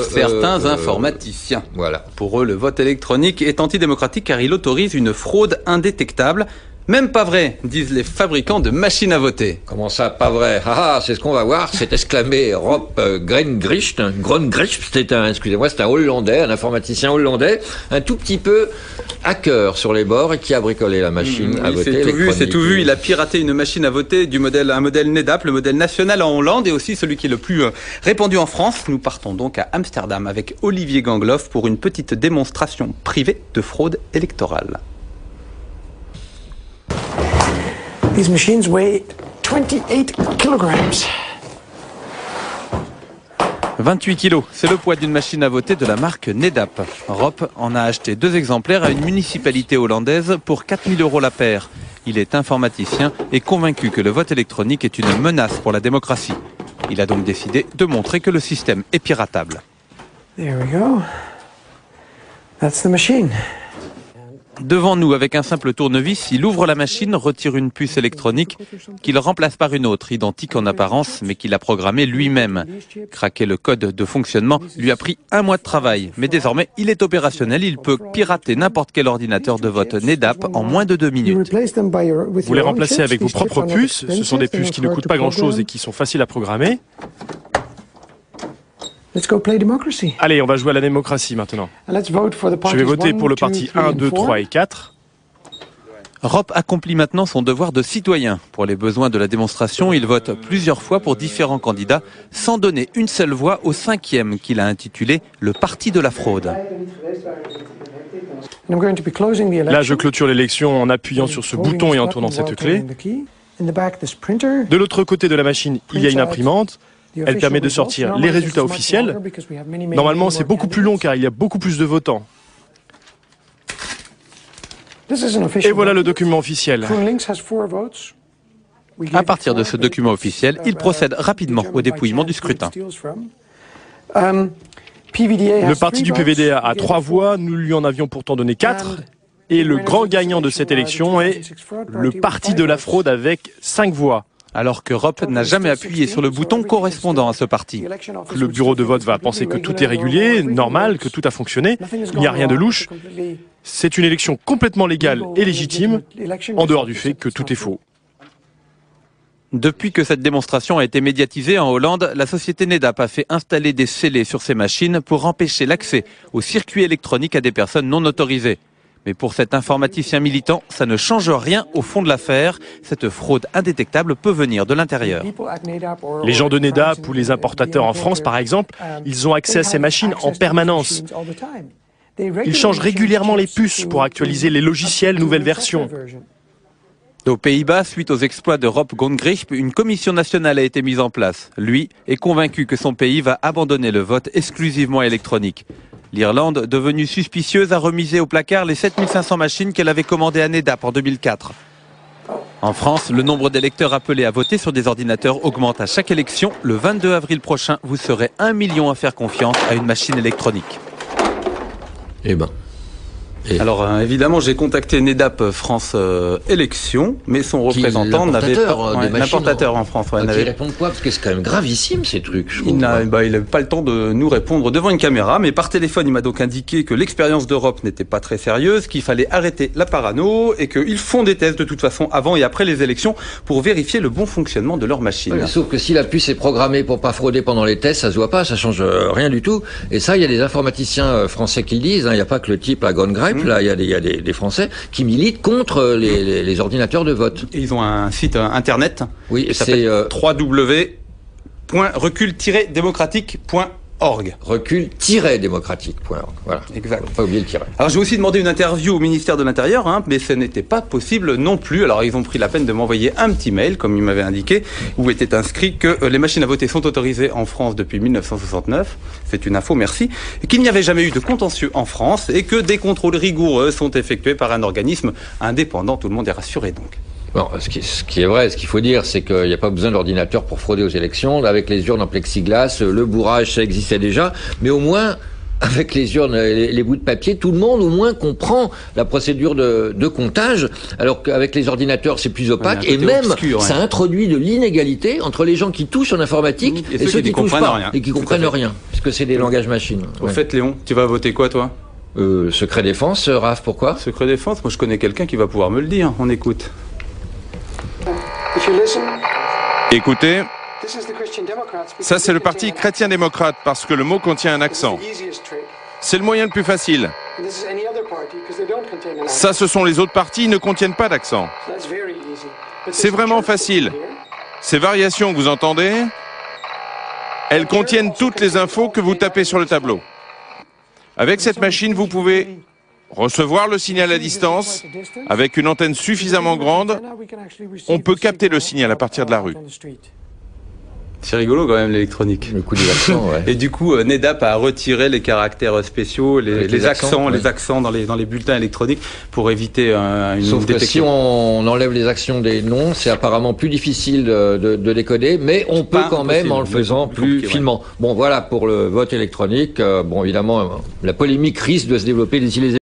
certains informaticiens. Voilà. Pour eux, le vote électronique est antidémocratique car il autorise une fraude indétectable. Même pas vrai, disent les fabricants de machines à voter. Comment ça, pas vrai? C'est ce qu'on va voir. C'est exclamé Rob Grengricht. C'est un Hollandais, un informaticien hollandais, un tout petit peu hacker sur les bords et qui a bricolé la machine à voter. C'est tout vu. Il a piraté une machine à voter un modèle NEDAP, le modèle national en Hollande et aussi celui qui est le plus répandu en France. Nous partons donc à Amsterdam avec Olivier Gangloff pour une petite démonstration privée de fraude électorale. These machines weigh 28 kilograms. 28 kilos, c'est le poids d'une machine à voter de la marque NEDAP. Rob en a acheté 2 exemplaires à une municipalité hollandaise pour 4 000 € la paire. Il est informaticien et convaincu que le vote électronique est une menace pour la démocratie. Il a donc décidé de montrer que le système est piratable. There we go. That's the machine. Devant nous, avec un simple tournevis, il ouvre la machine, retire une puce électronique qu'il remplace par une autre, identique en apparence, mais qu'il a programmée lui-même. Craquer le code de fonctionnement lui a pris 1 mois de travail, mais désormais, il est opérationnel. Il peut pirater n'importe quel ordinateur de vote NEDAP en moins de 2 minutes. Vous les remplacez avec vos propres puces. Ce sont des puces qui ne coûtent pas grand-chose et qui sont faciles à programmer. Allez, on va jouer à la démocratie maintenant. Je vais voter pour le parti 1, 2, 3 et 4. Rob accomplit maintenant son devoir de citoyen. Pour les besoins de la démonstration, il vote plusieurs fois pour différents candidats, sans donner une seule voix au 5e qu'il a intitulé « Le Parti de la fraude ». Là, je clôture l'élection en appuyant sur ce bouton et en tournant cette clé. De l'autre côté de la machine, il y a une imprimante. Elle permet de sortir les résultats officiels. Normalement, c'est beaucoup plus long car il y a beaucoup plus de votants. Et voilà le document officiel. À partir de ce document officiel, il procède rapidement au dépouillement du scrutin. Le parti du PVD a 3 voix, nous lui en avions pourtant donné 4. Et le grand gagnant de cette élection est le parti de la fraude avec 5 voix. Alors que Rob n'a jamais appuyé sur le bouton correspondant à ce parti. Le bureau de vote va penser que tout est régulier, normal, que tout a fonctionné. Il n'y a rien de louche. C'est une élection complètement légale et légitime, en dehors du fait que tout est faux. Depuis que cette démonstration a été médiatisée en Hollande, la société NEDAP a fait installer des scellés sur ses machines pour empêcher l'accès aux circuits électroniques à des personnes non autorisées. Mais pour cet informaticien militant, ça ne change rien au fond de l'affaire. Cette fraude indétectable peut venir de l'intérieur. Les gens de NEDAP ou les importateurs en France, par exemple, ils ont accès à ces machines en permanence. Ils changent régulièrement les puces pour actualiser les logiciels nouvelles versions. Aux Pays-Bas, suite aux exploits de Rob Grengricht, une commission nationale a été mise en place. Lui est convaincu que son pays va abandonner le vote exclusivement électronique. L'Irlande, devenue suspicieuse, a remisé au placard les 7500 machines qu'elle avait commandées à NEDAP en 2004. En France, le nombre d'électeurs appelés à voter sur des ordinateurs augmente à chaque élection. Le 22 avril prochain, vous serez 1 million à faire confiance à une machine électronique. Eh ben. Alors évidemment, j'ai contacté NEDAP France Élections, mais son représentant n'avait pas l'importateur en France. Ils répondent quoi? Parce que c'est quand même gravissime ces trucs. Il n'avait pas le temps de nous répondre devant une caméra, mais par téléphone, il m'a donc indiqué que l'expérience d'Europe n'était pas très sérieuse, qu'il fallait arrêter la parano et qu'ils font des tests de toute façon avant et après les élections pour vérifier le bon fonctionnement de leur machine. Ouais, sauf que si la puce est programmée pour pas frauder pendant les tests, ça se voit pas, ça change rien du tout. Et ça, il y a des informaticiens français qui le disent. Il n'y a pas que le type à Grengricht. Là, il y a des Français qui militent contre les ordinateurs de vote. Et ils ont un site internet. Oui, c'est www.recul-démocratique.org. Recul-démocratique.org. Voilà. Exact. Faut pas oublier le tiret. Alors j'ai aussi demandé une interview au ministère de l'Intérieur, mais ce n'était pas possible non plus. Alors ils ont pris la peine de m'envoyer un petit mail, comme ils m'avaient indiqué, où était inscrit que les machines à voter sont autorisées en France depuis 1969. C'est une info, merci. Et qu'il n'y avait jamais eu de contentieux en France et que des contrôles rigoureux sont effectués par un organisme indépendant. Tout le monde est rassuré donc. Bon, ce qui est vrai, ce qu'il faut dire, c'est qu'il n'y a pas besoin d'ordinateur pour frauder aux élections. Avec les urnes en plexiglas, le bourrage, ça existait déjà. Mais au moins, avec les urnes, les bouts de papier, tout le monde au moins comprend la procédure de comptage, alors qu'avec les ordinateurs, c'est plus opaque. Et même, obscur, ça introduit de l'inégalité entre les gens qui touchent en informatique et ceux qui touchent pas, et qui comprennent rien. que c'est des langages machines. Au fait, Léon, tu vas voter quoi, toi? Secret défense, Raph, pourquoi? Secret défense, moi je connais quelqu'un qui va pouvoir me le dire. On écoute. Écoutez, ça c'est le parti chrétien-démocrate parce que le mot contient un accent. C'est le moyen le plus facile. Ça, ce sont les autres partis, ils ne contiennent pas d'accent. C'est vraiment facile. Ces variations que vous entendez, elles contiennent toutes les infos que vous tapez sur le tableau. Avec cette machine, vous pouvez recevoir le signal à distance. Avec une antenne suffisamment grande, on peut capter le signal à partir de la rue. C'est rigolo quand même l'électronique. Le coup des accents, ouais. Et du coup, NEDAP a retiré les caractères spéciaux, les accents dans les bulletins électroniques pour éviter une Sauf détection. que si on enlève les accents des noms, c'est apparemment plus difficile de décoder, mais on peut quand même en le faisant plus finement. Bon, voilà pour le vote électronique. Bon, évidemment, la polémique risque de se développer d'ici les